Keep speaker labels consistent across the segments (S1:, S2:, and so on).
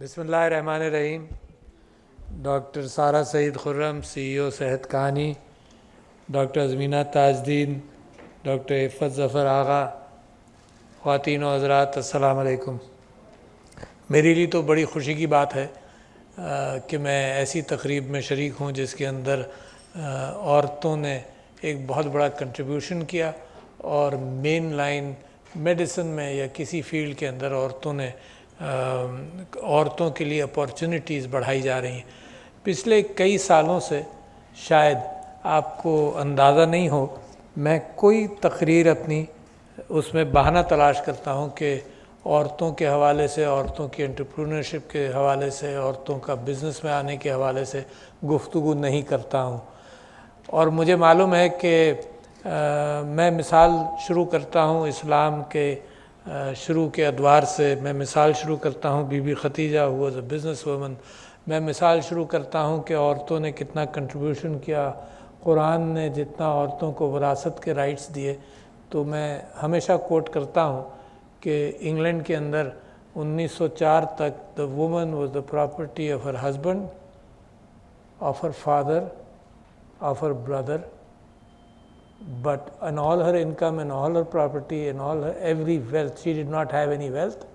S1: बिस्मिल्लाहिर्रहमानिर्रहीम। डॉक्टर सारा सईद खुर्रम, CEO सेहत कहानी, डॉक्टर अज़मीना ताजदीन, डॉक्टर इफ़्फ़त ज़फ़र आगा, ख़वातीन व हज़रात, अस्सलाम वालेकुम। मेरे लिए तो बड़ी ख़ुशी की बात है कि मैं ऐसी तकरीब में शरीक हूँ जिसके अंदर औरतों ने एक बहुत बड़ा कंट्रीब्यूशन किया और मेन लाइन मेडिसिन में या किसी फील्ड के अंदर औरतों के लिए अपॉर्चुनिटीज़ बढ़ाई जा रही हैं। पिछले कई सालों से शायद आपको अंदाज़ा नहीं हो, मैं कोई तकरीर अपनी उसमें बहाना तलाश करता हूँ कि औरतों के हवाले से, औरतों की एंटरप्रेन्योरशिप के हवाले से, औरतों का बिज़नेस में आने के हवाले से गुफ्तगू नहीं करता हूँ। और मुझे मालूम है कि मैं मिसाल शुरू करता हूँ इस्लाम के शुरू के अदवार से। मैं मिसाल शुरू करता हूँ Bibi Khatija who was a business woman. मैं मिसाल शुरू करता हूँ कि औरतों ने कितना कंट्रीब्यूशन किया, कुरान ने जितना औरतों को विरासत के राइट्स दिए। तो मैं हमेशा कोट करता हूँ कि इंग्लैंड के अंदर 1904 तक the woman was the property of her husband, of her father, of her brother, but in all her income and all her property and all her every wealth, she did not have any wealth,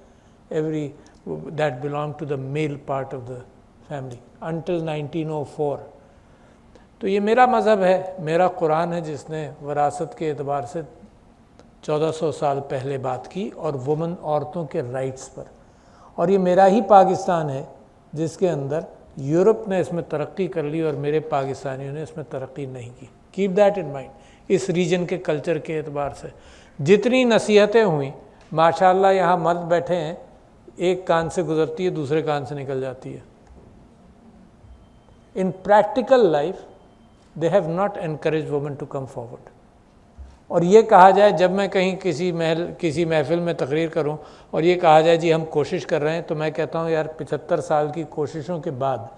S1: every that belonged to the male part of the family until 1904. तो ये मेरा मज़हब है, मेरा कुरान है जिसने वरासत के एतबार से 1400 साल पहले बात की और वुमन औरतों के राइट्स पर। और ये मेरा ही पाकिस्तान है जिसके अंदर यूरोप ने इसमें तरक्की कर ली और मेरे पाकिस्तानियों ने इसमें तरक्की नहीं की। Keep that in mind. इस रीजन के कल्चर के एतबार से जितनी नसीहतें हुई, माशाल्लाह यहाँ मर्द बैठे हैं, एक कान से गुजरती है दूसरे कान से निकल जाती है। In practical life they have not encourage women to come forward. और ये कहा जाए, जब मैं कहीं किसी महफिल में तकरीर करूं और ये कहा जाए जी हम कोशिश कर रहे हैं, तो मैं कहता हूं यार 75 साल की कोशिशों के बाद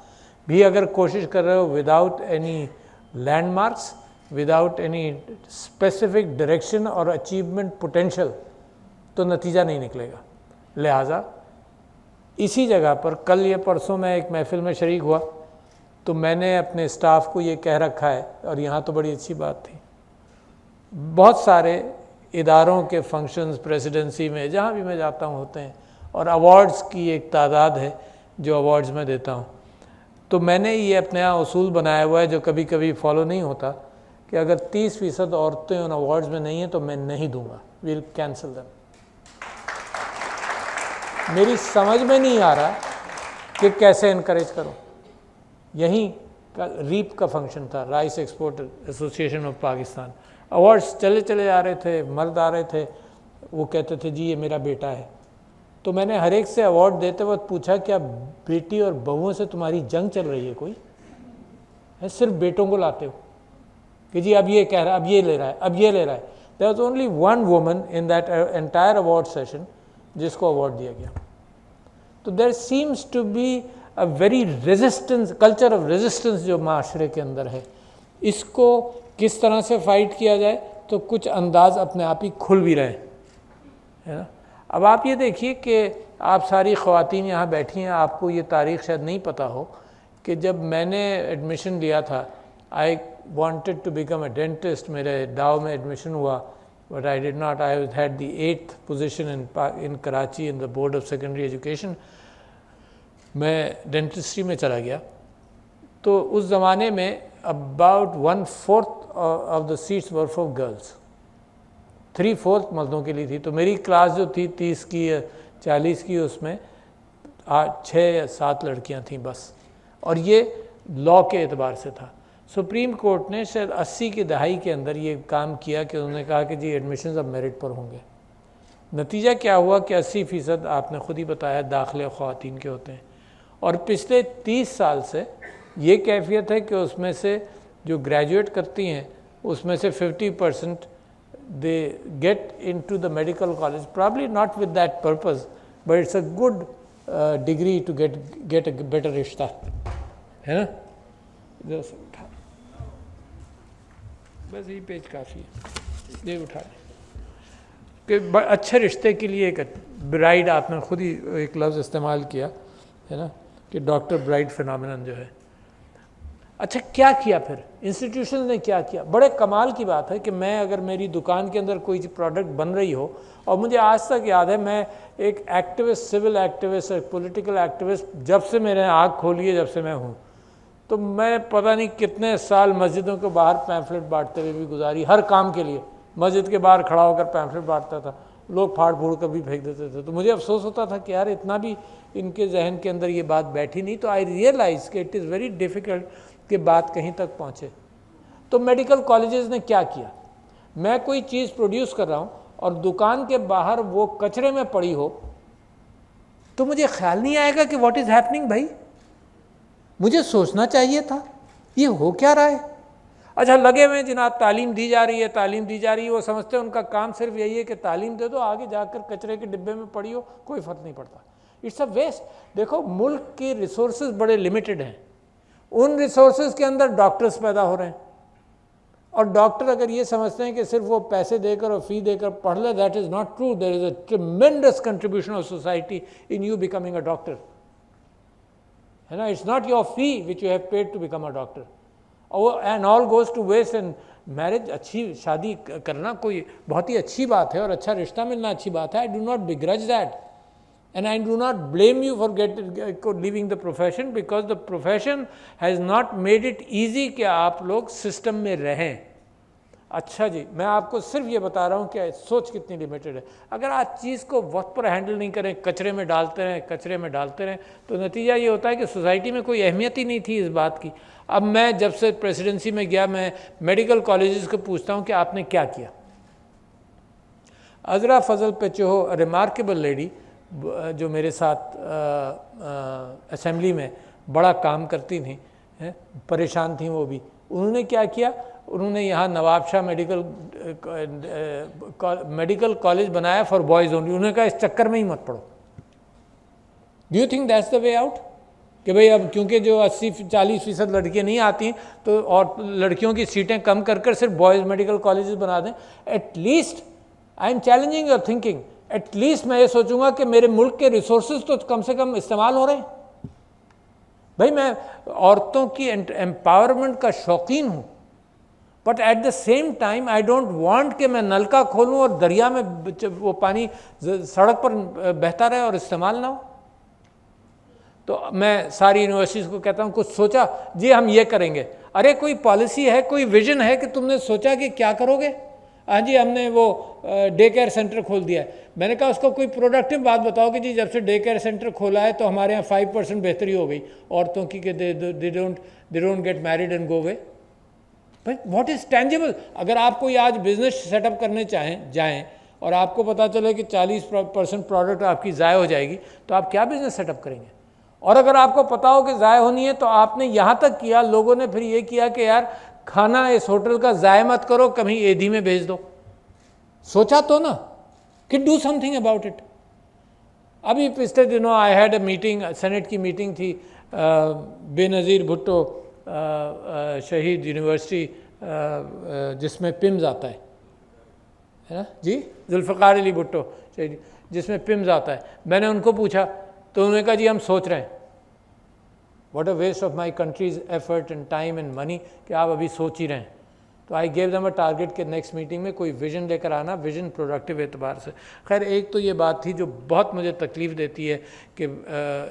S1: भी अगर कोशिश कर रहे हो without any landmarks, without any specific direction और अचीवमेंट पोटेंशियल, तो नतीजा नहीं निकलेगा। लिहाजा इसी जगह पर कल या परसों मैं एक महफिल में शरीक हुआ तो मैंने अपने स्टाफ को ये कह रखा है, और यहाँ तो बड़ी अच्छी बात थी, बहुत सारे इदारों के फंक्शंस प्रेसिडेंसी में जहाँ भी मैं जाता हूँ होते हैं और अवार्ड्स की एक तादाद है जो अवार्ड्स में देता हूँ। तो मैंने ये अपने यहाँ उसूल बनाया हुआ है जो कभी कभी फॉलो नहीं होता कि अगर 30% औरतें उन अवार्ड्स में नहीं हैं तो मैं नहीं दूंगा, विल कैंसिल देम। मेरी समझ में नहीं आ रहा कि कैसे इनकरेज करूं। यहीं रीप का फंक्शन था, rice export association of Pakistan. Awards चले चले जा रहे थे, मर्द आ रहे थे, वो कहते थे जी ये मेरा बेटा है। तो मैंने हर एक से अवार्ड देते वक्त पूछा क्या बेटी और बहुओं से तुम्हारी जंग चल रही है कोई, है सिर्फ बेटों को लाते हो कि जी अब ये कह रहा है, अब ये ले रहा है, अब ये ले रहा है। There was only one woman in that entire award session जिसको अवार्ड दिया गया। तो there seems to be a very resistance, culture of resistance जो माशरे के अंदर है। इसको किस तरह से फाइट किया जाए, तो कुछ अंदाज अपने आप ही खुल भी रहे हैं, है ना। अब आप ये देखिए कि आप सारी ख़वातीन यहाँ बैठी हैं, आपको ये तारीख़ शायद नहीं पता हो कि जब मैंने एडमिशन लिया था, आई wanted to become a dentist, मेरे डाव में एडमिशन हुआ, but I did not. I had the 8th position in Karachi in the Board of Secondary Education. मैं डेंटिस्ट्री में चला गया। तो उस ज़माने में about 1/4 of the seats were for girls, 3/4 मर्दों के लिए थी। तो मेरी क्लास जो थी 30 की या 40 की, उसमें 6 या 7 लड़कियां थीं बस। और ये लॉ के एतबार से था। सुप्रीम कोर्ट ने शायद 80 की दहाई के अंदर ये काम किया कि उन्होंने कहा कि जी एडमिशन्स अब मेरिट पर होंगे। नतीजा क्या हुआ कि 80% आपने खुद ही बताया दाखिले ख़वातीन के होते हैं। और पिछले 30 साल से ये कैफियत है कि उसमें से जो ग्रेजुएट करती हैं उसमें से 50% they get into the medical college, probably not with that purpose, but it's a good degree to get a better रिश्ता, है ना। बस यही पेज काफ़ी है, ये उठा कि अच्छे रिश्ते के लिए एक ब्राइड, आपने खुद ही एक लफ्ज़ इस्तेमाल किया, है ना, कि डॉक्टर ब्राइट फिनोमिनन जो है। अच्छा, क्या किया फिर इंस्टीट्यूशन ने, क्या किया? बड़े कमाल की बात है कि मैं अगर मेरी दुकान के अंदर कोई प्रोडक्ट बन रही हो, और मुझे आज तक याद है, मैं एक एक्टिविस्ट, सिविल एक्टिविस्ट, एक पॉलिटिकल एक्टिविस्ट, जब से मैंने आँख खोली है, जब से मैं हूँ, तो मैं पता नहीं कितने साल मस्जिदों के बाहर पैम्फलेट बांटते हुए भी गुजारी, हर काम के लिए मस्जिद के बाहर खड़ा होकर पैम्फलेट बांटता था, लोग फाड़ फूड़ कर भी फेंक देते थे। तो मुझे अफसोस होता था कि यार इतना भी इनके जहन के अंदर ये बात बैठी नहीं। तो आई रियलाइज कि इट इज़ वेरी डिफ़िकल्ट कि बात कहीं तक पहुँचे। तो मेडिकल कॉलेजेस ने क्या किया, मैं कोई चीज़ प्रोड्यूस कर रहा हूँ और दुकान के बाहर वो कचरे में पड़ी हो, तो मुझे ख्याल नहीं आएगा कि व्हाट इज़ हैपनिंग। भाई मुझे सोचना चाहिए था ये हो क्या रहा है। अच्छा, लगे हुए जनाब तालीम दी जा रही है, तालीम दी जा रही है, वो समझते हैं उनका काम सिर्फ यही है कि तालीम दे दो, आगे जाकर कचरे के डिब्बे में पड़ी हो कोई फ़र्क नहीं पड़ता। It's a waste. देखो, मुल्क के रिसोर्सेज बड़े लिमिटेड हैं, उन रिसोर्सेज के अंदर डॉक्टर्स पैदा हो रहे हैं, और डॉक्टर अगर ये समझते हैं कि सिर्फ वो पैसे देकर और फ़ी देकर पढ़ ले, that is not true. There is a tremendous contribution of society in you becoming a doctor, है ना। It's not your fee which you have paid to become a doctor, and all goes to waste. And marriage, अच्छी शादी करना कोई बहुत ही अच्छी बात है, और अच्छा रिश्ता मिलना अच्छी बात है। I do not बिग्रज that, and I do not blame you for leaving the profession, because the profession has not made it easy कि आप लोग सिस्टम में रहें। अच्छा जी, मैं आपको सिर्फ ये बता रहा हूँ कि सोच कितनी लिमिटेड है। अगर आप चीज़ को वक्त पर हैंडल नहीं करें, कचरे में डालते रहें, कचरे में डालते रहें, तो नतीजा ये होता है कि सोसाइटी में कोई अहमियत ही नहीं थी इस बात की। अब मैं जब से प्रेसिडेंसी में गया, मैं मेडिकल कॉलेजेस को पूछता हूँ कि आपने क्या किया। अजरा फजल पेचो, रिमार्केबल लेडी, जो मेरे साथ असेंबली में बड़ा काम करती थी, परेशान थी वो भी, उन्होंने क्या किया, उन्होंने यहाँ नवाब शाह मेडिकल कॉलेज बनाया फॉर बॉयज़ ओनली। उन्होंने कहा इस चक्कर में ही मत पढ़ो। Do you think that's the way out? कि भाई अब क्योंकि जो 80-40% लड़कियाँ नहीं आती, तो और लड़कियों की सीटें कम कर कर सिर्फ बॉयज़ मेडिकल कॉलेजेस बना दें। At least I am challenging your thinking. At least मैं ये सोचूंगा कि मेरे मुल्क के रिसोर्सेज तो कम से कम इस्तेमाल हो रहे हैं। भाई मैं औरतों की एम्पावरमेंट का शौकीन हूँ, but at the same time I don't want कि मैं नलका खोलूँ और दरिया में वो पानी सड़क पर बहता रहे और इस्तेमाल ना हो। तो मैं सारी यूनिवर्सिटीज़ को कहता हूँ, कुछ सोचा जी हम ये करेंगे। अरे कोई पॉलिसी है, कोई विजन है कि तुमने सोचा कि क्या करोगे? हाँ जी, हमने वो डे केयर सेंटर खोल दिया है। मैंने कहा उसको कोई प्रोडक्टिव बात बताओ कि जी जब से डे केयर सेंटर खोला है तो हमारे यहाँ 5% बेहतरी हो गई औरतों की, कि they don't get married and go away. भाई व्हाट इज़ टेंजिबल? अगर आप कोई आज बिजनेस सेटअप करने जाएं और आपको पता चले कि 40% प्रोडक्ट आपकी ज़ाय हो जाएगी, तो आप क्या बिजनेस सेटअप करेंगे? और अगर आपको पता हो कि ज़ाय होनी है, तो आपने यहाँ तक किया, लोगों ने फिर ये किया कि यार खाना इस होटल का ज़ाय मत करो, कहीं एधी में भेज दो। सोचा तो ना कि डू समथिंग अबाउट इट। अभी पिछले दिनों I had a meeting, senate की मीटिंग थी, बेनज़ीर भुट्टो शहीद यूनिवर्सिटी, जिसमें पिम्स आता है ना जी, जुल्फ़िकार अली भुट्टो शहीद, जिसमें पिम्स आता है। मैंने उनको पूछा तो उन्होंने कहा जी हम सोच रहे हैं। What a waste of my country's effort and time and money, कि आप अभी सोच ही रहे हैं। तो I gave them a target के नेक्स्ट मीटिंग में कोई विजन लेकर आना, विजन प्रोडक्टिव एतबार से। खैर एक तो ये बात थी जो बहुत मुझे तकलीफ़ देती है कि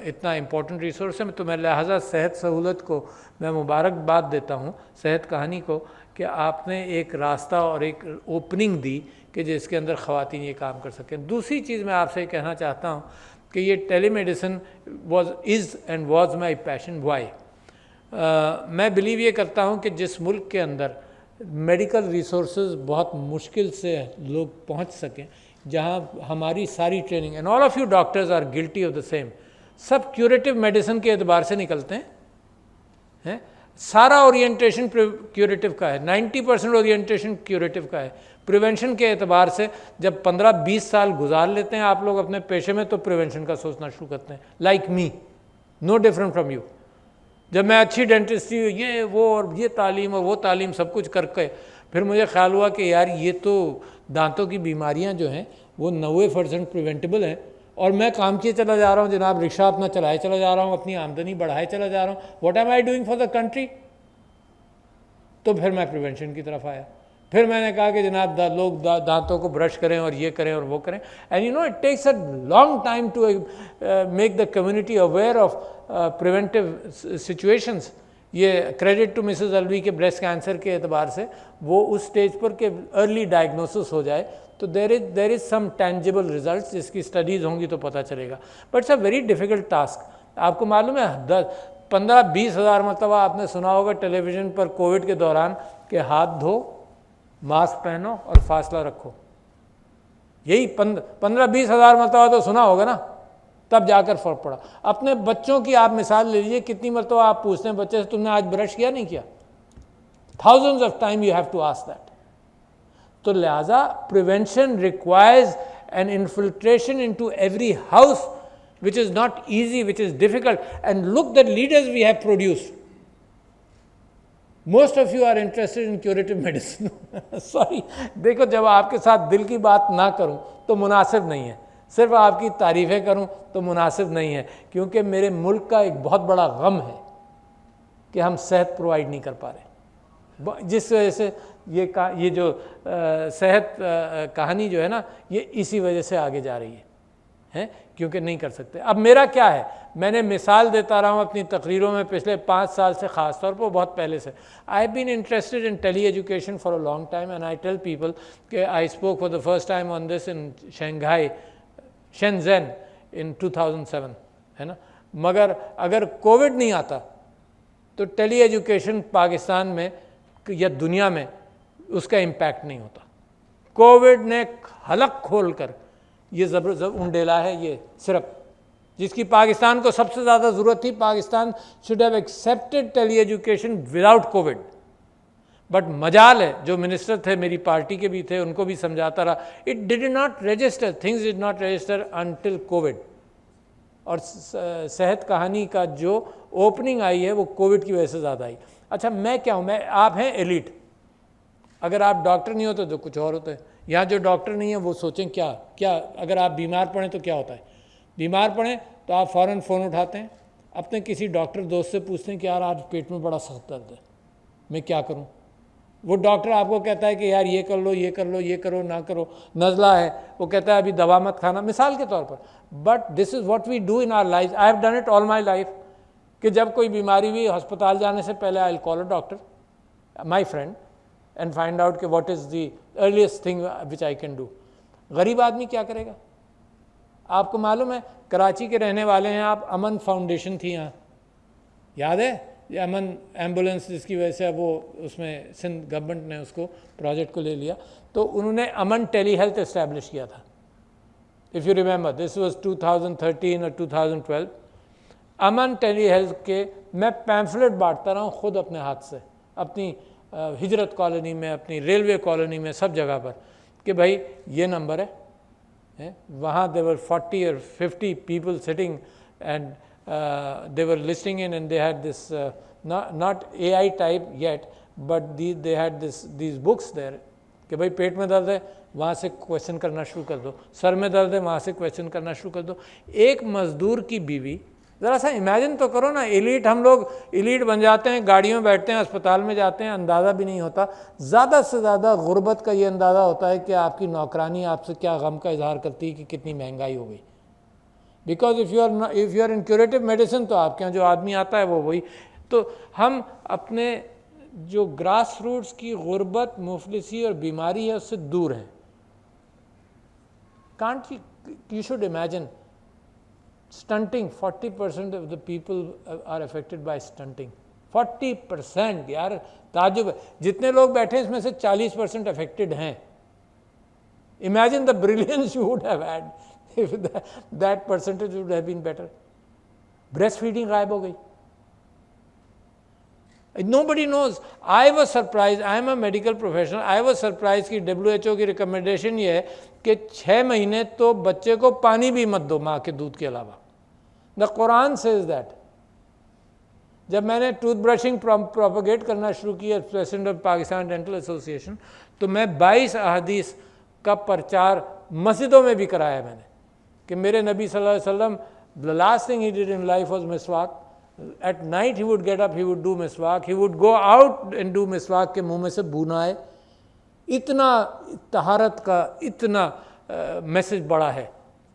S1: इतना इंपॉर्टेंट रिसोर्स है, तो मैं लिहाजा सेहत सहूलत को मैं मुबारकबाद देता हूँ, सेहत कहानी को, कि आपने एक रास्ता और एक ओपनिंग दी कि जिसके अंदर ख़वातीन ये काम कर सकें। दूसरी चीज़ मैं आपसे कहना चाहता हूँ कि ये telemedicine is and was my passion. Why? मैं बिलीव ये करता हूँ कि जिस मुल्क के अंदर मेडिकल रिसोर्सेज बहुत मुश्किल से लोग पहुँच सकें, जहाँ हमारी सारी training, and all of you doctors are guilty of the same, सब क्यूरेटिव मेडिसिन के एतबार से निकलते हैं। सारा ओरिएंटेशन क्यूरेटिव का है, 90% ओरिएंटेशन क्यूरेटिव का है। प्रिवेंशन के एतबार से जब 15-20 साल गुजार लेते हैं आप लोग अपने पेशे में, तो प्रिवेंशन का सोचना शुरू करते हैं। Like me, no different from you. जब मैं अच्छी डेंटिस्ट्री, ये वो और ये तालीम और वो तालीम सब कुछ करके, फिर मुझे ख्याल हुआ कि यार ये तो दांतों की बीमारियां जो हैं वो 90% प्रिवेंटेबल हैं, और मैं काम किए चला जा रहा हूँ जनाब, रिक्शा अपना चलाए चला जा रहा हूँ, अपनी आमदनी बढ़ाए चला जा रहा हूँ, what am I doing for the country. तो फिर मैं प्रिवेंशन की तरफ आया। फिर मैंने कहा कि जनाब लोग दांतों को ब्रश करें और ये करें और वो करें। And you know it takes a long time to make the community aware of preventive situations. ये क्रेडिट टू मिसेस अलवी के ब्रेस्ट कैंसर के एतबार से वो उस स्टेज पर के अर्ली डायग्नोसिस हो जाए तो there is some tangible results, जिसकी स्टडीज़ होंगी तो पता चलेगा। But it's a very difficult task. आपको मालूम है 15-20 हज़ार मरतबा आपने सुना होगा टेलीविज़न पर कोविड के दौरान कि हाथ धो, मास्क पहनो और फासला रखो। यही 15-20 हज़ार मरतबा तो सुना होगा ना, तब जाकर फ़र्क पड़ा। अपने बच्चों की आप मिसाल ले लीजिए, कितनी मरतबा आप पूछते हैं बच्चे से तुमने आज ब्रश किया नहीं किया? Thousands of time you have to ask that. तो लिहाजा prevention requires an infiltration into every house which is not easy, which is difficult. And look the leaders we have produced. Most of you are interested in curative medicine. Sorry, देखो जब आपके साथ दिल की बात ना करूं तो मुनासिब नहीं है, सिर्फ आपकी तारीफ़ें करूं तो मुनासिब नहीं है, क्योंकि मेरे मुल्क का एक बहुत बड़ा गम है कि हम सेहत प्रोवाइड नहीं कर पा रहे। जिस वजह से ये जो सेहत कहानी जो है ना, ये इसी वजह से आगे जा रही है, क्योंकि नहीं कर सकते। अब मेरा क्या है, मैंने मिसाल देता रहा हूँ अपनी तकरीरों में पिछले 5 साल से, ख़ास तौर पर बहुत पहले से। I have been interested in tele education for a long time and I tell people कि I spoke for the first time on this in Shanghai Shenzhen in 2007, है ना। मगर अगर कोविड नहीं आता तो टेली एजुकेशन पाकिस्तान में या दुनिया में उसका इम्पैक्ट नहीं होता। कोविड ने हलक खोल कर ये ज़बरदस्त उंडेला है, ये सिर्फ जिसकी पाकिस्तान को सबसे ज़्यादा ज़रूरत थी। Pakistan should have accepted tele education without covid, but मजाल है जो मिनिस्टर थे मेरी पार्टी के भी थे, उनको भी समझाता रहा, it did not register, things did not register until Covid. और सेहत कहानी का जो ओपनिंग आई है वो कोविड की वजह से ज़्यादा आई। अच्छा, मैं क्या हूँ, आप हैं एलिट। अगर आप डॉक्टर नहीं होते तो कुछ और होते हैं। यहाँ जो डॉक्टर नहीं है वो सोचें क्या अगर आप बीमार पड़ें तो क्या होता है। बीमार पड़ें तो आप फ़ौरन फ़ोन उठाते हैं, अपने किसी डॉक्टर दोस्त से पूछते हैं कि यार आज पेट में बड़ा सख्त दर्द है, मैं क्या करूं। वो डॉक्टर आपको कहता है कि यार ये कर लो, ये कर लो, ये करो ना करो, नज़ला है, वो कहता है अभी दवा मत खाना, मिसाल के तौर पर। But this is what we do in our life. I have done it all my life कि जब कोई बीमारी हुई अस्पताल जाने से पहले I will call a doctor, my friend, and find out कि what is the earliest thing which I can do. गरीब आदमी क्या करेगा। आपको मालूम है कराची के रहने वाले हैं आप, अमन फाउंडेशन थी यहाँ, याद है, ये अमन एम्बुलेंस जिसकी वजह से अब वो उसमें सिंध गवर्नमेंट ने उसको प्रोजेक्ट को ले लिया, तो उन्होंने अमन टेली हेल्थ इस्टेब्लिश किया था। If you remember this was 2013 और 2012। अमन टेली हेल्थ के मैं पैम्फलेट बांटता रहा हूँ खुद अपने हाथ से, अपनी हिजरत कॉलोनी में, अपनी रेलवे कॉलोनी में, सब जगह पर, कि भाई ये नंबर है। वहाँ देवर 40 or 50 people sitting and they were listening in and they had this not AI type yet, but they had these books there कि भाई पेट में दर्द है वहाँ से क्वेश्चन करना शुरू कर दो, सर में दर्द है वहाँ से क्वेश्चन करना शुरू कर दो। एक मज़दूर की बीवी, ज़रा सा इमेजिन तो करो ना, एलीट, हम लोग एलीट बन जाते हैं, गाड़ियों में बैठते हैं, अस्पताल में जाते हैं, अंदाज़ा भी नहीं होता। ज़्यादा से ज़्यादा गुर्बत का ये अंदाज़ा होता है कि आपकी नौकरानी आपसे क्या गम का इजहार करती है कि कितनी महंगाई हो गई। Because if you are in curative medicine तो आपके यहाँ जो आदमी आता है वो वही। तो हम अपने जो ग्रास रूट्स की गुर्बत, मुफलिसी और बीमारी है उससे दूर हैं। Can't you should imagine stunting, 40% of the people are affected by stunting। 40% यार, ताजुब है। जितने लोग बैठे इसमें से 40% अफेक्टेड हैं। Imagine the brilliance you would have had if that percentage would have been better. Breast feeding गायब हो गई। Nobody knows. I was surprised. I am a medical professional. I was surprised कि WHO की recommendation ये है कि 6 महीने तो बच्चे को पानी भी मत दो माँ के दूध के अलावा। The Quran says that. जब मैंने टूथ ब्रशिंग प्रोपोगेट करना शुरू किया, president of Pakistan dental association, तो मैं 22 अहादीस का प्रचार मस्जिदों में भी कराया मैंने कि मेरे नबी सल्लल्लाहु अलैहि वसल्लम the last thing he did in life was मिसवाक. At night he would get up, he would do मिसवाक, he would go out and do मिसवाक के मुंह में से बू ना आए. इतना तहारत का इतना मैसेज बड़ा है.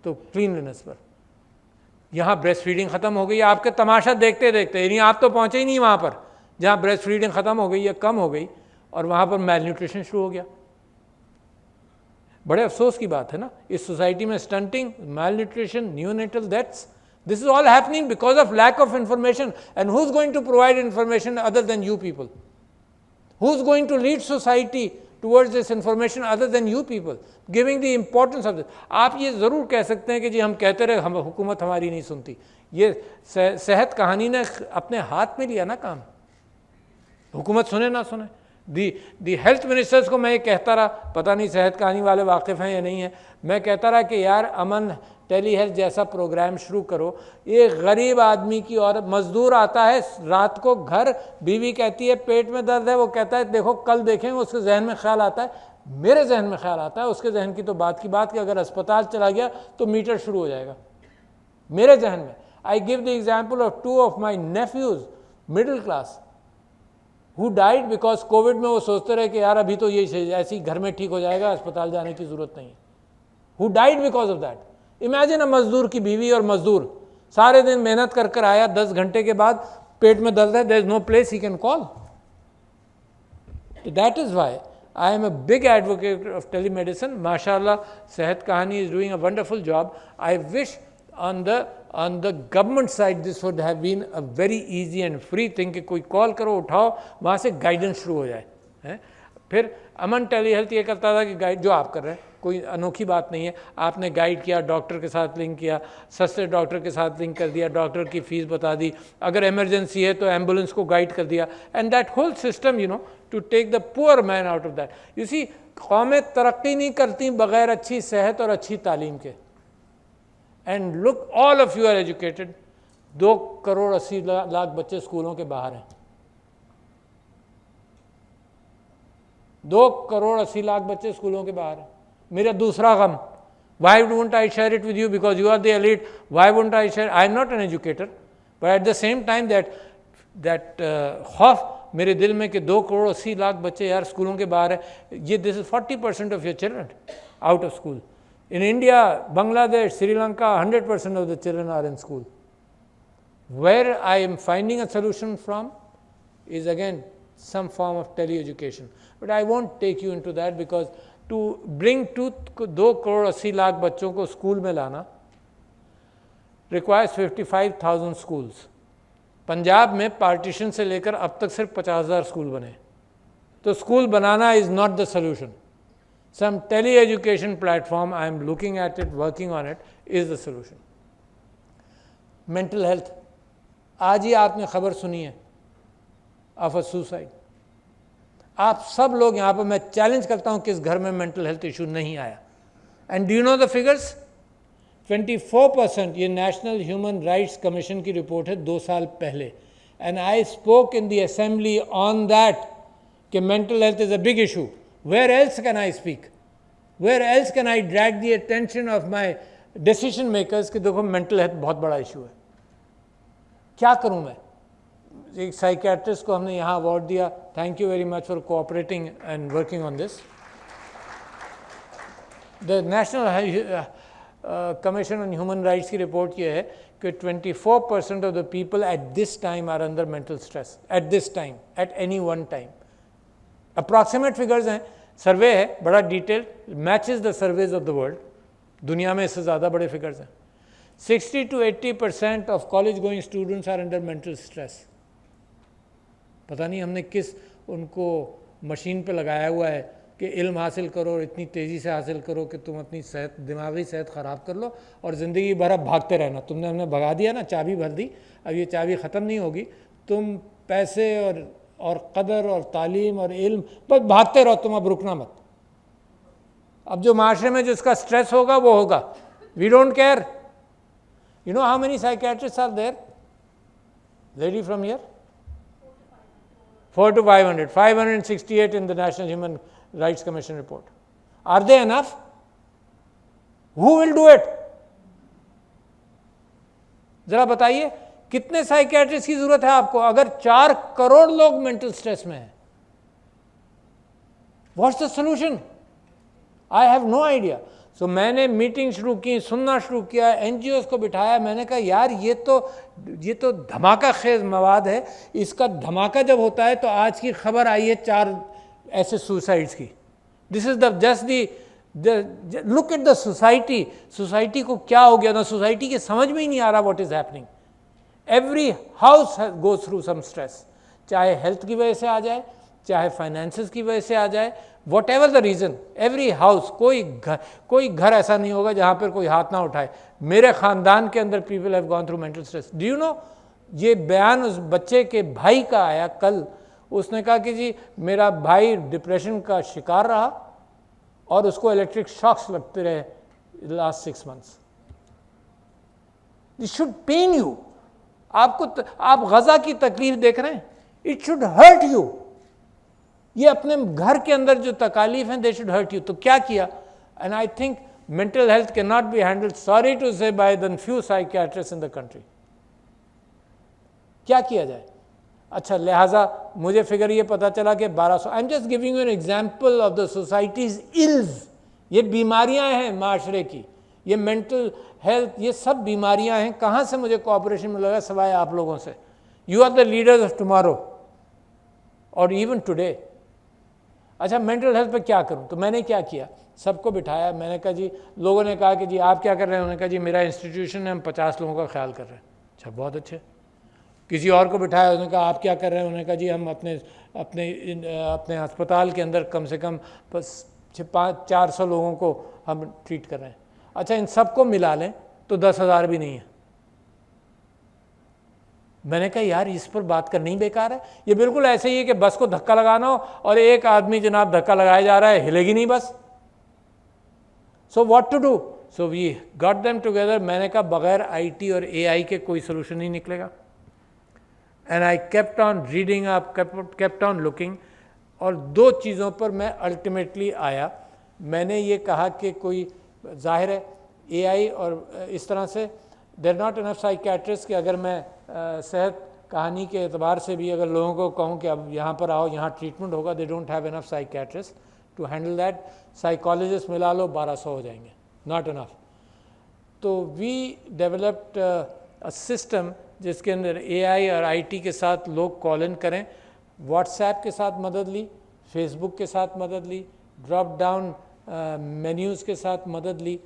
S1: तो क्लीनलीनेस पर यहाँ ब्रेस्ट फीडिंग ख़त्म हो गई. आपके तमाशा देखते देखते, यानी आप तो पहुँचे ही नहीं वहाँ पर जहाँ ब्रेस्ट फीडिंग ख़त्म हो गई या कम हो गई, और वहाँ पर मेल न्यूट्रिशन शुरू हो गया. बड़े अफसोस की बात है ना, इस सोसाइटी में stunting, malnutrition, neonatal deaths, this is all happening because of lack of information. And who is going to provide information other than you people? Who is going to lead society towards this information other than you people, giving the importance of this. आप ये ज़रूर कह सकते हैं कि जी हम कहते रहे, हम हुकूमत हमारी नहीं सुनती. ये सेहत कहानी ने अपने हाथ में लिया ना काम. हुकूमत सुने ना सुने, दी हेल्थ मिनिस्टर्स को मैं ये कहता रहा, पता नहीं सेहत कहानी वाले वाकिफ़ हैं या नहीं है, मैं कहता रहा कि यार अमन टेली हेल्थ जैसा प्रोग्राम शुरू करो. एक गरीब आदमी की औरत, मजदूर आता है रात को घर, बीवी कहती है पेट में दर्द है, वो कहता है देखो कल देखेंगे, उसके जहन में ख्याल आता है, मेरे जहन में ख्याल आता है, उसके जहन की तो बात की बात कि अगर अस्पताल चला गया तो मीटर शुरू हो जाएगा. मेरे जहन में, I give the example of 2 of my nephews, middle class, who died because Covid में वो सोचते रहे कि यार अभी तो ये ऐसी घर में ठीक हो जाएगा, अस्पताल जाने की जरूरत नहीं है. Who died because of that. Imagine a मजदूर की बीवी, और मजदूर सारे दिन मेहनत कर कर आया, 10 घंटे के बाद पेट में दर्द है, there is no place he can call. That is why I am a big advocate of telemedicine. माशाल्लाह Sehat Kahani is doing a wonderful job. I wish on the government side this would have been a very easy and free thing कि कोई call करो, उठाओ, वहाँ से guidance शुरू हो जाए. है फिर अमन टेली हेल्थ ये करता था कि गाइड जो आप कर रहे हैं कोई अनोखी बात नहीं है, आपने गाइड किया, डॉक्टर के साथ लिंक किया, सस्ते डॉक्टर के साथ लिंक कर दिया, डॉक्टर की फ़ीस बता दी, अगर इमरजेंसी है तो एम्बुलेंस को गाइड कर दिया. And that whole system you know to take the poor man out of that. You see, कौमें तरक्की नहीं करती बग़ैर अच्छी सेहत और अच्छी तालीम के. And look, all of you are educated. 2 crore 80 lakh बच्चे स्कूलों के बाहर हैं. 2 करोड़ 80 लाख बच्चे स्कूलों के बाहर हैं. मेरा दूसरा गम, why wouldn't I share it with you because you are the elite. Why wouldn't I share? I am not an educator, but at the same time that खौफ मेरे दिल में कि 2 करोड़ 80 लाख बच्चे यार स्कूलों के बाहर हैं. ये this is 40% of your children out of school. In India, Bangladesh, Sri Lanka, 100% of the children are in school. Where I am finding a solution from is again some form of tele-education. But I won't take you into that because to bring 2 crore 80 lakh बच्चों को school में लाना requires 55,000 schools. Punjab में partition से लेकर अब तक सिर्फ 50,000 स्कूल बने. तो school banana is not the solution. Some tele-education platform, I am looking at it, working on it, is the solution. Mental health. आज ही आपने खबर सुनी है of a suicide. आप सब लोग यहाँ पर, मैं चैलेंज करता हूँ किस घर में मेंटल हेल्थ इशू नहीं आया. And do you know the figures? 24%. ये नेशनल ह्यूमन राइट्स कमीशन की रिपोर्ट है 2 साल पहले. And I spoke in the assembly on that कि mental health is a big issue. Where else can I speak? Where else can I drag the attention of my decision makers कि देखो mental health बहुत बड़ा issue है. क्या करूं मैं? एक साइकेट्रिस्ट को हमने यहाँ अवार्ड दिया. Thank you very much for cooperating and working on this. The National Commission on Human Rights की रिपोर्ट ये है कि 24% of the people at this time are under mental stress. At this time, at any one time. Approximate figures हैं, survey है बड़ा detail, matches the surveys of the world. दुनिया में इससे ज़्यादा बड़े फिगर्स हैं. 60 to 80% of college going students are under mental stress. पता नहीं हमने किस उनको मशीन पे लगाया हुआ है कि इल्म हासिल करो और इतनी तेज़ी से हासिल करो कि तुम अपनी सेहत, दिमागी सेहत ख़राब कर लो और ज़िंदगी भर अब भागते रहना. तुमने हमने भगा दिया ना, चाबी भर दी, अब ये चाबी ख़त्म नहीं होगी. तुम पैसे और कदर और तालीम और इल्म बस भागते रहो, तुम अब रुकना मत. अब जो माशरे में जिसका स्ट्रेस होगा वो होगा. We don't care. You know how many psychiatrists are there? Lady from here, 400 to 500. 568 in the National Human Rights Commission report. Are they enough? Who will do it? जरा बताइए कितने साइकियाट्रिस्ट की जरूरत है आपको अगर 4 करोड़ लोग मेंटल स्ट्रेस में हैं? What's the solution? I have no idea. So मैंने मीटिंग शुरू की, सुनना शुरू किया, एनजीओज को बिठाया, मैंने कहा यार ये तो धमाका खेज मवाद है, इसका धमाका जब होता है तो आज की खबर आई है 4 ऐसे सुसाइड्स की। This is the just the look at the society को क्या हो गया ना, सोसाइटी के समझ में ही नहीं आ रहा what is happening. Every house goes through some stress, चाहे हेल्थ की वजह से आ जाए, चाहे फाइनेंसेस की वजह से आ जाए, what ever the reason, every house, कोई घर ऐसा नहीं होगा जहाँ पर कोई हाथ ना उठाए। मेरे ख़ानदान के अंदर people have gone through mental stress. Do you no, ये बयान उस बच्चे के भाई का आया कल। उसने कहा कि जी मेरा भाई डिप्रेशन का शिकार रहा और उसको इलेक्ट्रिक शॉक्स लगते रहे last 6 months। It should pain you. आप गजा की तकलीफ देख रहे हैं, इट शुड हर्ट यू। ये अपने घर के अंदर जो तकालीफ हैं दे शुड हर्ट यू। तो क्या किया? And I think mental health can not be handled, sorry to say, by the few psychiatrist in the country. क्या किया जाए? अच्छा, लिहाजा मुझे फिगर ये पता चला कि 1200, I am just giving you an example of the societies ills. ये बीमारियां हैं माशरे की, ये मेंटल हेल्थ, ये सब बीमारियां हैं। कहाँ से मुझे कोऑपरेशन मिलेगा सिवाय आप लोगों से? You are the leaders of tomorrow और इवन टुडे। अच्छा, मेंटल हेल्थ पे क्या करूं? तो मैंने क्या किया, सबको बिठाया, मैंने कहा जी, लोगों ने कहा कि जी आप क्या कर रहे हैं? उन्होंने कहा जी मेरा इंस्टीट्यूशन है, हम 50 लोगों का ख्याल कर रहे हैं। अच्छा, बहुत अच्छे। किसी और को बिठाया, उन्होंने कहा आप क्या कर रहे हैं? उन्होंने कहा जी हम अपने अस्पताल के अंदर कम से कम 400 लोगों को हम ट्रीट कर रहे हैं। अच्छा, इन सबको मिला लें तो 10,000 भी नहीं है। मैंने कहा यार इस पर बात करनी ही बेकार है। ये बिल्कुल ऐसे ही है कि बस को धक्का लगाना हो और एक आदमी जनाब धक्का लगाया जा रहा है, हिलेगी नहीं बस। So what to do? So we got them together. मैंने कहा बगैर आईटी और एआई के कोई सोल्यूशन नहीं निकलेगा। And I kept on reading up, kept on looking, और 2 चीज़ों पर मैं अल्टीमेटली आया। मैंने ये कहा कि कोई, जाहिर है एआई और इस तरह से देर नॉट इनफ साइकियाट्रिस्ट कि अगर मैं सेहत कहानी के एतबार से भी अगर लोगों को कहूँ कि अब यहाँ पर आओ, यहाँ ट्रीटमेंट होगा, they don't have enough psychiatrist to handle that. Psychologist मिला लो 1200 हो जाएंगे, नॉट इनफ। तो वी डेवलप्ड अ सिस्टम जिसके अंदर एआई और आईटी के साथ लोग कॉल इन करें, व्हाट्सएप के साथ मदद ली, फेसबुक के साथ मदद ली, ड्रॉप डाउन मेन्यूज़ के साथ मदद ली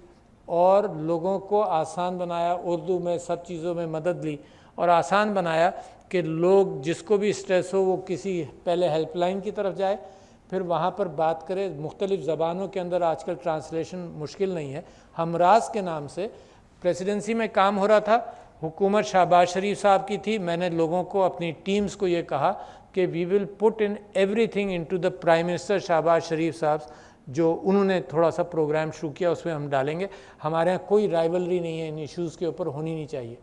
S1: और लोगों को आसान बनाया। उर्दू में सब चीज़ों में मदद ली और आसान बनाया कि लोग जिसको भी स्ट्रेस हो वो किसी पहले हेल्पलाइन की तरफ जाए, फिर वहाँ पर बात करें। मुख्तलिफ़ ज़बानों के अंदर आजकल ट्रांसलेशन मुश्किल नहीं है। हमराज के नाम से प्रेसिडेंसी में काम हो रहा था, हुकूमत शहबाज शरीफ साहब की थी। मैंने लोगों को, अपनी टीम्स को ये कहा कि we will put in everything into the prime minister Shahbaz Sharif sahab, जो उन्होंने थोड़ा सा प्रोग्राम शुरू किया उसमें हम डालेंगे। हमारे यहाँ कोई राइवलरी नहीं है, इन इश्यूज़ के ऊपर होनी नहीं चाहिए।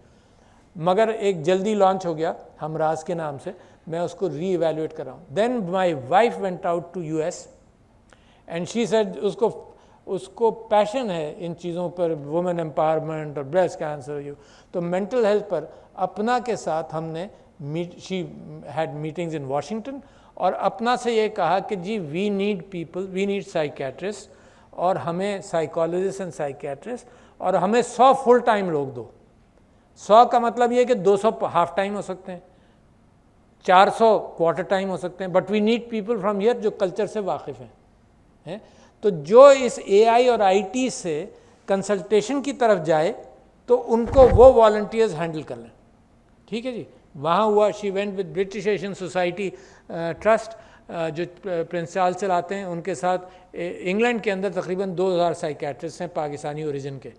S1: मगर एक जल्दी लॉन्च हो गया हमराज के नाम से, मैं उसको री इवेल्युएट कर रहा हूँ। Then my wife went out to US and she said उसको पैशन है इन चीज़ों पर, वुमेन एम्पावरमेंट और ब्रेस्ट कैंसर। तो मेंटल हेल्थ पर अपना के साथ हमने she had meetings in Washington और अपना से ये कहा कि जी we need people, we need psychiatrist, और हमें साइकोलॉजिस्ट एंड साइकियाट्रिस्ट, और हमें 100 फुल टाइम लोग दो। 100 का मतलब ये कि 200 हाफ टाइम हो सकते हैं, 400 क्वार्टर टाइम हो सकते हैं, but we need people from here जो कल्चर से वाकिफ़ हैं। तो जो इस एआई और आईटी से कंसल्टेशन की तरफ जाए तो उनको वो वॉलंटियर्स हैंडल कर लें। ठीक है जी। वहाँ हुआ, she went with British Asian society trust जो प्रिंस चार्ल्स चलाते हैं, उनके साथ इंग्लैंड के अंदर तकरीबन 2000 साइकियाट्रिस्ट हैं पाकिस्तानी ओरिजिन के,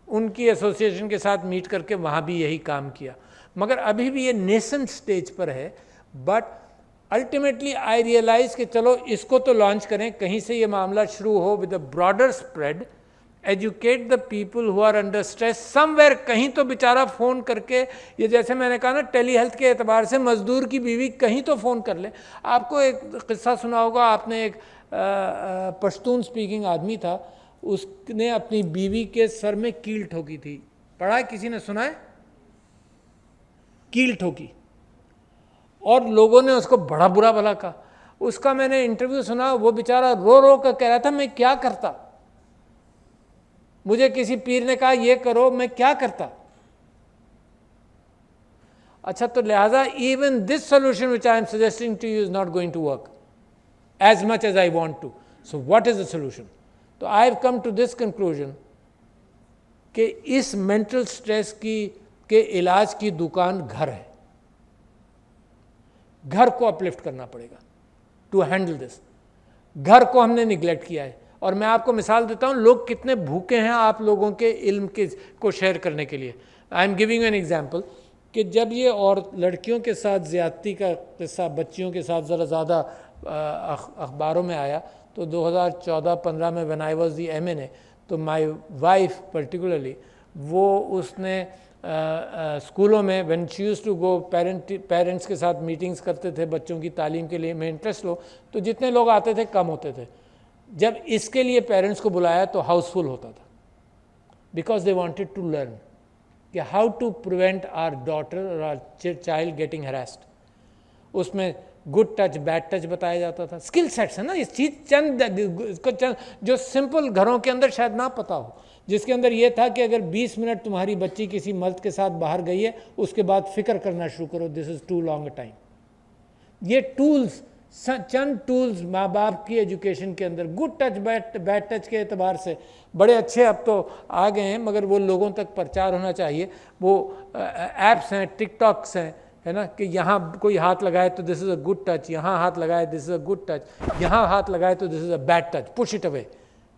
S1: उनकी एसोसिएशन के साथ मीट करके वहाँ भी यही काम किया। मगर अभी भी ये नेसेंट स्टेज पर है, बट अल्टीमेटली आई रियलाइज कि चलो इसको तो लॉन्च करें, कहीं से ये मामला शुरू हो with a broader spread, educate the people who are under stress somewhere. कहीं तो बेचारा फ़ोन करके, ये जैसे मैंने कहा ना टेली हेल्थ के एतबार से मज़दूर की बीवी कहीं तो फ़ोन कर ले। आपको एक किस्सा सुना होगा आपने, एक पश्तून स्पीकिंग आदमी था, उसने अपनी बीवी के सर में कील ठोकी थी। पढ़ा है, किसी ने सुना है? कील ठोकी और लोगों ने उसको बड़ा बुरा भला कहा। उसका मैंने इंटरव्यू सुना, वो बेचारा रो रो कर कह रहा था मैं क्या करता, मुझे किसी पीर ने कहा ये करो, मैं क्या करता। अच्छा, तो लिहाजा even this solution which I am suggesting to you is not going to work as much as I want to. So what is the solution? तो I have come to this conclusion कि इस mental stress के इलाज की दुकान घर है। घर को अपलिफ्ट करना पड़ेगा टू हैंडल दिस। घर को हमने निग्लेक्ट किया है। और मैं आपको मिसाल देता हूं, लोग कितने भूखे हैं आप लोगों के इल्म को शेयर करने के लिए। I am giving an example कि जब ये और लड़कियों के साथ ज़्यादती का किस्सा बच्चियों के साथ ज़रा ज़्यादा अखबारों में आया, तो 2014-15 में when I was the MNA, तो माय वाइफ पर्टिकुलरली, वो उसने स्कूलों में when she used to go, parents के साथ मीटिंग्स करते थे बच्चों की तालीम के लिए, में इंटरेस्ट लो, तो जितने लोग आते थे कम होते थे। जब इसके लिए पेरेंट्स को बुलाया तो हाउसफुल होता था, because they wanted to learn कि how to prevent our daughter और आवर चाइल्ड गेटिंग हरास्ड। उसमें गुड टच बैड टच बताया जाता था। स्किल सेट्स है ना, इस चीज़ चंद जो सिंपल घरों के अंदर शायद ना पता हो, जिसके अंदर ये था कि अगर 20 मिनट तुम्हारी बच्ची किसी मर्द के साथ बाहर गई है, उसके बाद फिक्र करना शुरू करो, this is too long a time. ये टूल्स, चंद टूल्स माँ बाप की एजुकेशन के अंदर, गुड टच बैड टच के एतबार से बड़े अच्छे अब तो आ गए हैं, मगर वो लोगों तक प्रचार होना चाहिए। वो ऐप्स हैं, टिकटॉक्स हैं, है ना, कि यहाँ कोई हाथ लगाए तो this is a good touch, यहाँ हाथ लगाए this is a good touch, यहाँ हाथ लगाए तो this is a bad touch, push it away,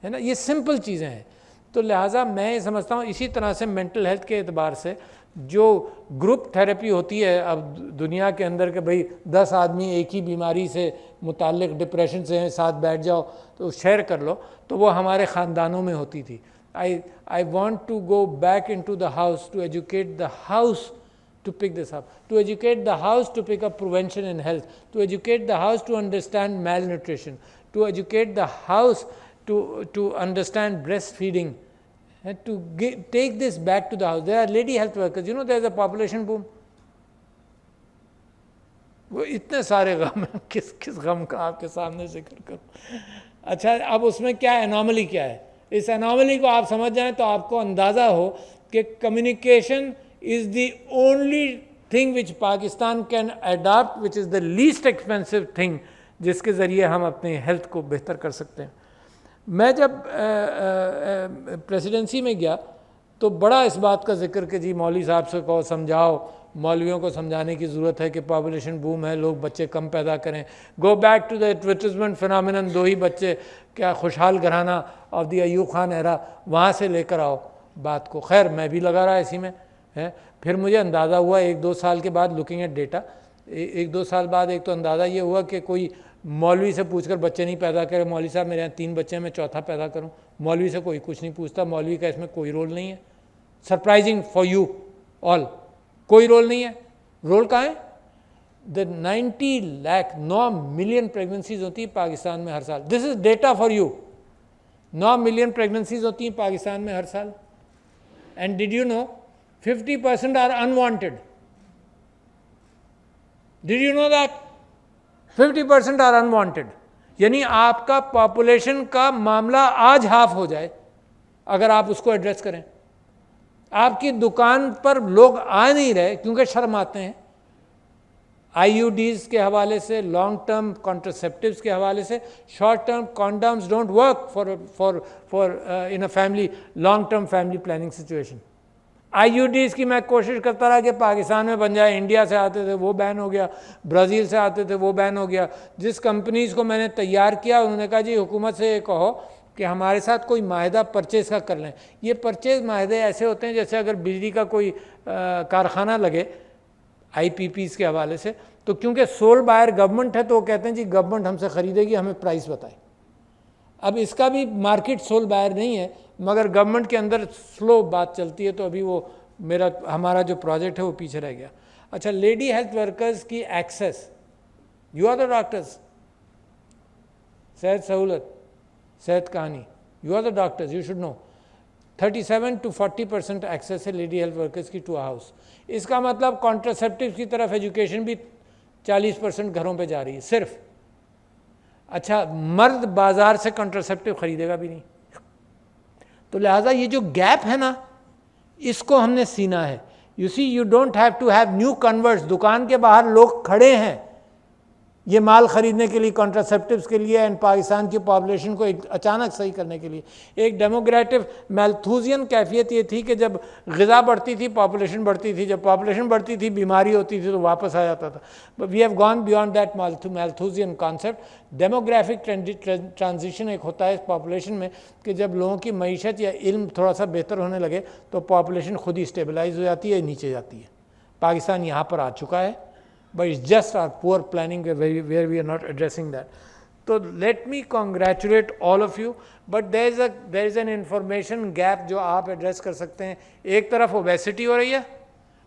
S1: है ना। ये सिंपल चीज़ें हैं। तो लिहाजा मैं ये समझता हूँ इसी तरह से मेंटल हेल्थ के एतबार से जो ग्रुप थेरेपी होती है अब दुनिया के अंदर के भाई 10 आदमी एक ही बीमारी से मुताल्लिक डिप्रेशन से हैं, साथ बैठ जाओ तो शेयर कर लो, तो वो हमारे ख़ानदानों में होती थी। I want to go back into the house to educate the house to pick this up, to educate the house to pick up prevention in health, to educate the house to understand malnutrition, to educate the house to understand breastfeeding, and to take this back to the house. There are lady health workers, you know, there is a population boom. वो इतने सारे गम हैं, किस गम का आपके सामने जिक्र करूं। अच्छा, अब उसमें क्या एनॉमली क्या है, इस एनॉमली को आप समझ जाएं तो आपको अंदाज़ा हो कि communication is the only thing which Pakistan can adopt, which is the least expensive thing, जिसके ज़रिए हम अपने हेल्थ को बेहतर कर सकते हैं। मैं जब प्रेसिडेंसी में गया तो बड़ा इस बात का जिक्र कि जी मौलवी साहब से कहो समझाओ, मौलवियों को समझाने की ज़रूरत है कि पॉपुलेशन बूम है, लोग बच्चे कम पैदा करें। Go back to the advertisement phenomenon, 2 ही बच्चे, क्या खुशहाल घराना of the Ayub Khan era, वहाँ से लेकर आओ बात को। खैर मैं भी लगा रहा इसी में है। फिर मुझे अंदाज़ा हुआ 1-2 साल के बाद, लुकिंग एट डेटा, 1-2 साल बाद एक तो अंदाज़ा ये हुआ कि कोई मौलवी से पूछकर बच्चे नहीं पैदा करे। मौलवी साहब मेरे यहाँ 3 बच्चे हैं, मैं चौथा पैदा करूँ। मौलवी से कोई कुछ नहीं पूछता, मौलवी का इसमें कोई रोल नहीं है। सरप्राइजिंग फॉर यू ऑल, कोई रोल नहीं है। रोल कहाँ है? द 90 लाख 9 मिलियन प्रेगनेंसीज होती है पाकिस्तान में हर साल। This is data for you. 9 million pregnancies होती हैं पाकिस्तान में हर साल। And did you know 50% are unwanted. Did you know that? 50% are unwanted. यानी आपका पॉपुलेशन का मामला आज हाफ हो जाए अगर आप उसको एड्रेस करें। आपकी दुकान पर लोग आ नहीं रहे क्योंकि शर्म आते हैं। IUDs के हवाले से, लॉन्ग टर्म कॉन्ट्रासेप्टिव्स के हवाले से, short term condoms don't work for in a family, long term family planning situation. IUDs की मैं कोशिश करता रहा कि पाकिस्तान में बन जाए। इंडिया से आते थे वो बैन हो गया, ब्राज़ील से आते थे वो बैन हो गया। जिस कंपनीज़ को मैंने तैयार किया उन्होंने कहा जी हुकूमत से ये कहो कि हमारे साथ कोई माहिदा परचेज़ का कर लें। ये परचेज़ माहिदे ऐसे होते हैं जैसे अगर बिजली का कोई कारखाना लगे IPPs के हवाले से, तो क्योंकि सोल बायर गवर्नमेंट है तो वो कहते हैं जी गवर्नमेंट हमसे ख़रीदेगी, हमें प्राइस बताए। अब इसका भी मार्केट सोल बायर नहीं है, मगर गवर्नमेंट के अंदर स्लो बात चलती है, तो अभी वो हमारा जो प्रोजेक्ट है वो पीछे रह गया। अच्छा, लेडी हेल्थ वर्कर्स की access, you are the doctors, Sehat Sahulat, Sehat Kahani, you are the doctors, you should know. 37 to 40% access है लेडी हेल्थ वर्कर्स की टू हाउस। इसका मतलब कॉन्ट्रासेप्टिव की तरफ एजुकेशन भी 40% घरों पे जा रही है सिर्फ। अच्छा, मर्द बाजार से कॉन्ट्रासेप्टिव खरीदेगा भी नहीं, तो लिहाजा ये जो गैप है ना, इसको हमने सीना है। You see, you don't have to have new converts. दुकान के बाहर लोग खड़े हैं ये माल खरीदने के लिए, कॉन्ट्रासेप्टिव्स के लिए, एंड पाकिस्तान की पॉपुलेशन को एक अचानक सही करने के लिए। एक डेमोग्रेटिव मैल्थूजियन कैफियत ये थी कि जब ग़िज़ा बढ़ती थी पॉपुलेशन बढ़ती थी, जब पॉपुलेशन बढ़ती थी बीमारी होती थी तो वापस आ जाता था। But we have gone beyond that Malthusian concept. Demographic transition एक होता है इस पॉपुलेशन में कि जब लोगों की मईशत या इल्म थोड़ा सा बेहतर होने लगे तो पॉपुलेशन खुद ही स्टेबलाइज हो जाती है, नीचे जाती है। पाकिस्तान यहाँ पर आ चुका है, but it's just our poor planning where we are not addressing that. So let me congratulate all of you, but there is an information gap जो आप address कर सकते हैं। एक तरफ obesity हो रही है,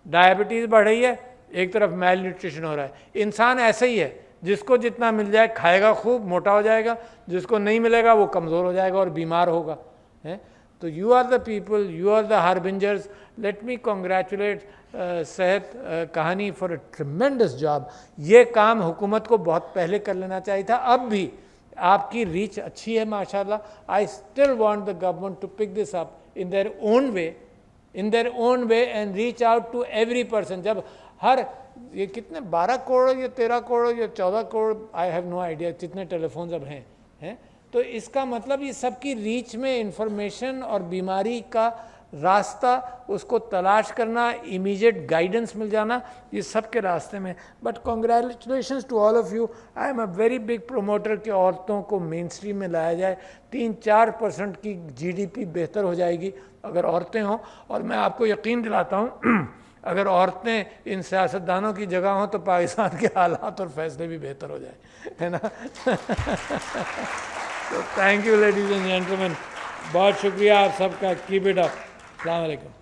S1: डायबिटीज़ बढ़ रही है, एक तरफ malnutrition हो रहा है। इंसान ऐसे ही है, जिसको जितना मिल जाए खाएगा खूब, मोटा हो जाएगा, जिसको नहीं मिलेगा वो कमज़ोर हो जाएगा और बीमार होगा, है। तो you are the people, you are the harbingers. Let me congratulate सेहत कहानी फॉर अ ट्रिमेंडस जॉब। ये काम हुकूमत को बहुत पहले कर लेना चाहिए था। अब भी आपकी रीच अच्छी है माशाल्लाह। I still want the government to pick this up in their own way and reach out to every person. जब हर ये कितने 12 करोड़ या 13 करोड़ या 14 crore, I have no idea कितने टेलीफोन्स अब हैं, तो इसका मतलब ये सबकी रीच में इंफॉर्मेशन और बीमारी का रास्ता, उसको तलाश करना, इमीडिएट गाइडेंस मिल जाना, ये सब के रास्ते में। But congratulations to all of you. I am a very big promoter कि औरतों को मेन स्ट्रीम में लाया जाए। 3-4% की जीडीपी बेहतर हो जाएगी अगर औरतें हों, और मैं आपको यकीन दिलाता हूँ अगर औरतें इन सियासतदानों की जगह हों तो पाकिस्तान के हालात और फैसले भी बेहतर हो जाए, है ना। तो thank you ladies and gentleman, बहुत शुक्रिया आप सबका। Keep it up. अस्सलाम वालेकुम।